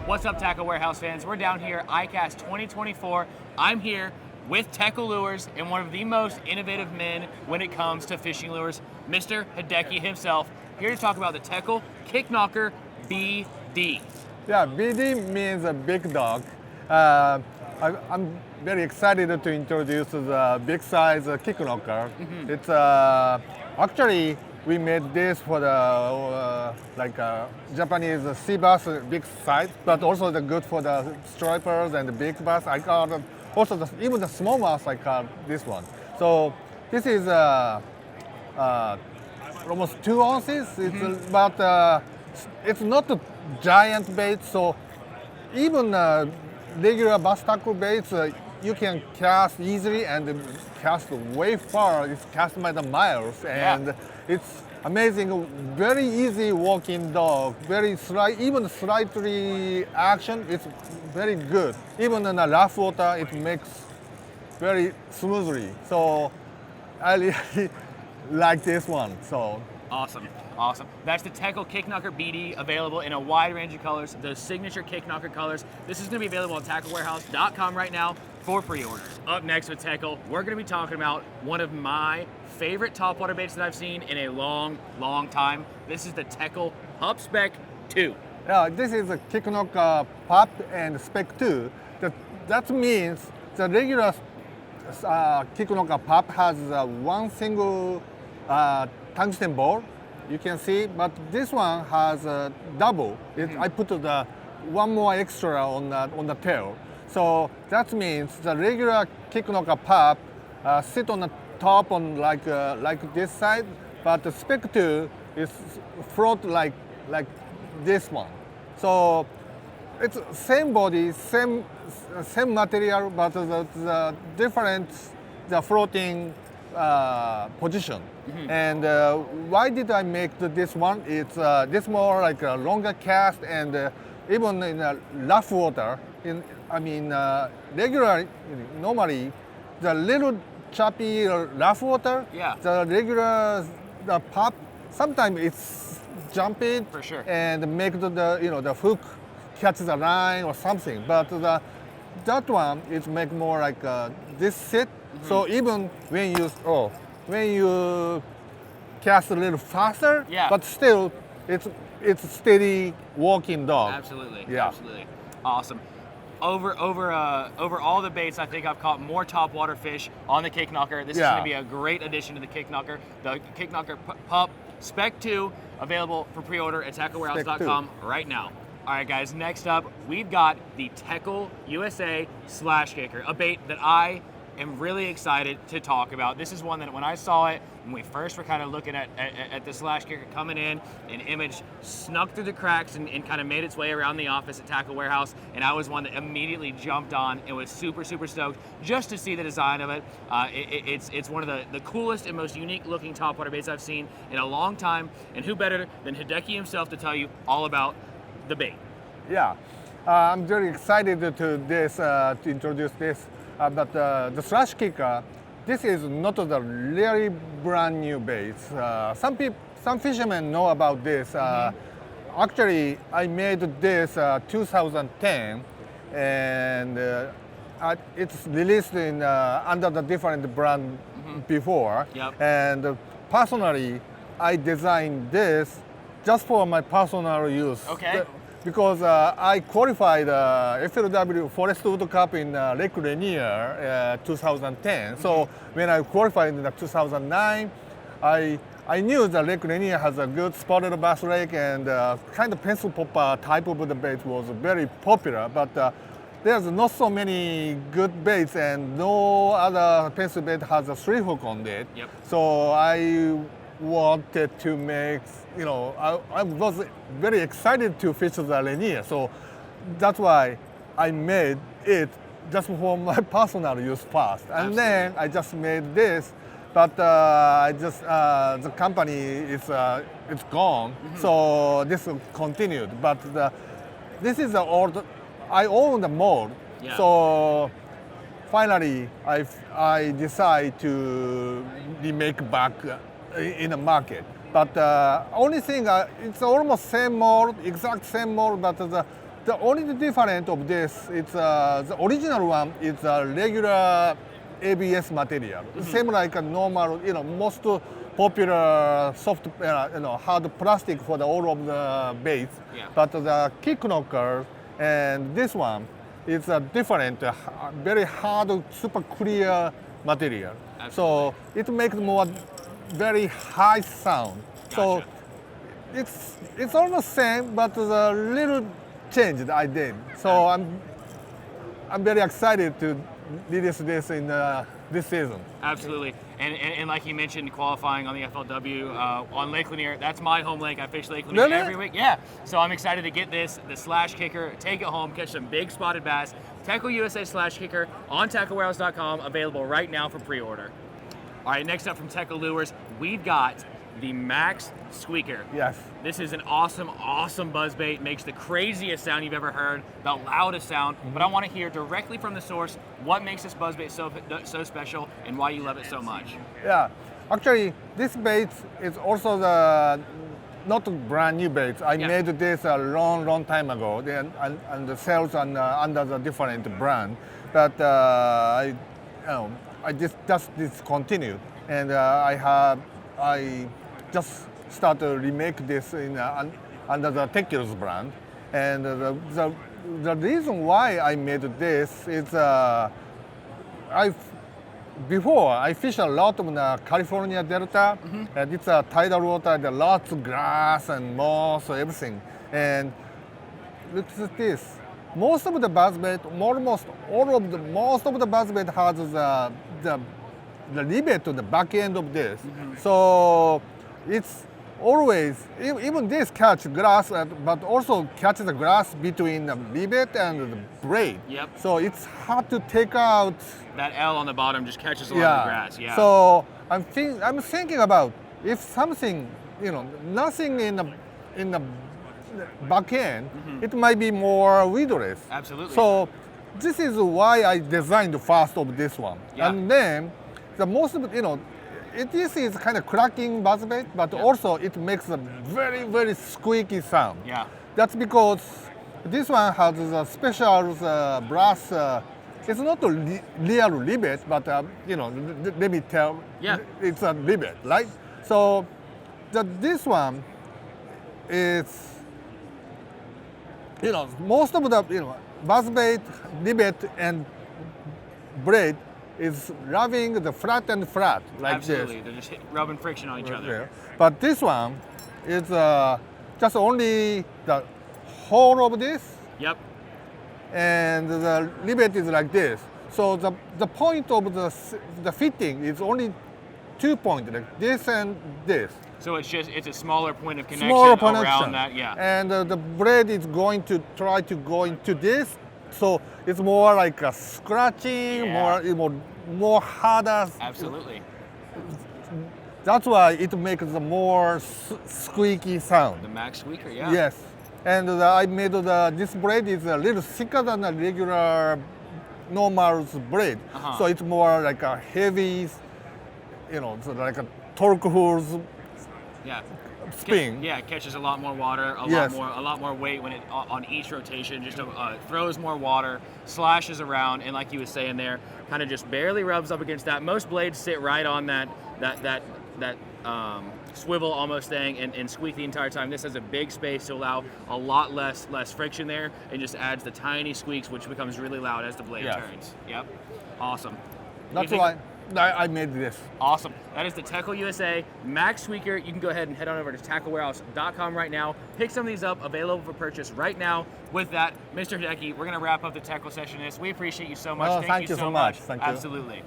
What's up, Tackle Warehouse fans? We're down here, ICAST 2024. I'm here with Teckel Lures and one of the most innovative men when it comes to fishing lures, Mr. Hideki himself, here to talk about the Teckel Kicknocker BD. Yeah, BD means a big dog. I'm very excited to introduce the big size Kicknocker. It's actually we made this for the Japanese sea bass big size, but also the good for the stripers and the big bass. I call it also even the small bass. I call this one. So this is almost 2 ounces. It's about it's not a giant bait, so even regular bass tackle baits you can cast easily and cast way far. It's cast by the miles, and it's amazing. Very easy walking dog. Very even slightly action. It's very good. Even in a rough water, it makes very smoothly. So I really like this one. So awesome. Awesome. That's the Teckel Kicknocker BD, available in a wide range of colors, those signature Kicknocker colors. This is going to be available on tacklewarehouse.com right now for pre-orders. Up next with Teckel, we're going to be talking about one of my favorite topwater baits that I've seen in a long, long time. This is the Teckel SPEC 2. Yeah, this is a Kicknocker Pop and SPEC 2. That means the regular Kicknocker Pop has one single tungsten ball. You can see, but this one has a double. I put the one more extra on the tail. So that means the regular Kicknocker Pop sit on the top on like this side, but the SPEC 2 is float like this one. So it's same body, same material, but the different the floating position. And why did I make this one? It's this more like a longer cast, and even in rough water. Regular normally the little choppy rough water. Yeah. The regular pop sometimes it's jumping for sure and make the hook catch the line or something. But that one is make more like this sit. So even when you cast a little faster, but still it's steady walking dog. Absolutely. Yeah. Absolutely. Awesome. Over all the baits, I think I've caught more topwater fish on the Kicknocker. This is going to be a great addition to the Kicknocker. The Kicknocker Pup SPEC 2, available for pre-order at tacklewarehouse.com right now. All right, guys, next up, we've got the Teckel USA Slashkicker, a bait that I am really excited to talk about. This is one that when I saw it, when we first were kind of looking at the Slashkicker coming in, an image snuck through the cracks and kind of made its way around the office at Tackle Warehouse, and I was one that immediately jumped on and was super, super stoked just to see the design of it. It's one of the coolest and most unique looking topwater baits I've seen in a long time, and who better than Hideki himself to tell you all about the bait. Yeah, I'm very excited to introduce this. But the Slashkicker, this is not the really brand new bait. Some fishermen know about this. Actually, I made this 2010, and it's released in under the different brand before. And personally, I designed this just for my personal use. Okay. Because I qualified FLW Forest Wood Cup in Lake Lanier 2010. So when I qualified in 2009, I knew that Lake Lanier has a good spotted bass lake, and kind of pencil popper type of the bait was very popular. But there's not so many good baits, and no other pencil bait has a 3-hook on it. So I wanted to make, I was very excited to fish the Lanier. So that's why I made it just for my personal use first. And then I just made this, but the company is it's gone. So this continued. But this is the old, I own the mold. So finally I decide to remake back in the market. But only thing, it's almost same mold, exact same mold, but the The only difference of this, it's the original one is a regular ABS material, same like a normal, most popular soft, hard plastic for the all of the baits. Yeah. But the Kicknocker and this one is a different, very hard, super clear material. Absolutely. So it makes more very high sound. Gotcha. So it's almost same, but the little change that I did. So I'm very excited to release this in this season. Absolutely. And like you mentioned, qualifying on the FLW on Lake Lanier, that's my home lake. I fish Lake Lanier Really? every week. Yeah. So I'm excited to get this, the Slashkicker, take it home, catch some big spotted bass. Teckel USA Slashkicker on tacklewarehouse.com, available right now for pre-order. All right, next up from Teckel Lures, we've got the Maxqueaker. Yes. This is an awesome, awesome buzzbait. Makes the craziest sound you've ever heard, the loudest sound. But I want to hear directly from the source what makes this buzzbait so special and why you love it so much. Yeah. Actually, this bait is also not a brand new bait. I made this a long time ago, and the sales under the different brand. But I just discontinued, and I just started to remake this under the Teckel's brand. And the reason why I made this is before I fish a lot in the California Delta, and it's a tidal water, there are lots of grass and moss, everything. And look at this. Most of the buzzbait, most of the buzzbait has the rivet to the back end of this. So it's always, even this catch grass, but also catches the grass between the rivet and the braid. Yep. So it's hard to take out. That L on the bottom just catches a lot of the grass. Yeah. So I'm thinking about if something, nothing in the back end, it might be more weedless. Absolutely. So this is why I designed the first of this one. Yeah. And then the most of this is kind of cracking buzzbait, but also it makes a very, very squeaky sound. Yeah. That's because this one has a special brass. It's not a real rivet, but let me tell. Yeah. It's a rivet, right? So this one is, most of the buzzbait, rivet, and braid is rubbing the flat and flat like Absolutely. this. They're just rubbing friction on each other. There. But this one is just only the whole of this, Yep. and the rivet is like this. So the point of the fitting is only 2 points, like this and this. So it's a smaller point of connection around that. Yeah. And the braid is going to try to go into this. So it's more like a scratching, more harder. Absolutely. That's why it makes a more squeaky sound. The Maxqueaker, yeah. Yes. And I made this braid is a little thicker than a regular normal braid. So it's more like a heavy, so like a torque horse Yeah. spin. Yeah, it catches a lot more water, a lot more weight when it on each rotation. Just throws more water, slashes around, and like you were saying there, kind of just barely rubs up against that. Most blades sit right on that swivel almost thing and squeak the entire time. This has a big space to allow a lot less friction there, and just adds the tiny squeaks, which becomes really loud as the blade turns. Yep. Awesome. That's why I made this. Awesome. That is the Teckel USA Maxqueaker. You can go ahead and head on over to tacklewarehouse.com right now. Pick some of these up, available for purchase right now. With that, Mr. Hideki, we're going to wrap up the Teckel session. We appreciate you so much. Thank you so much. Thank you. Absolutely.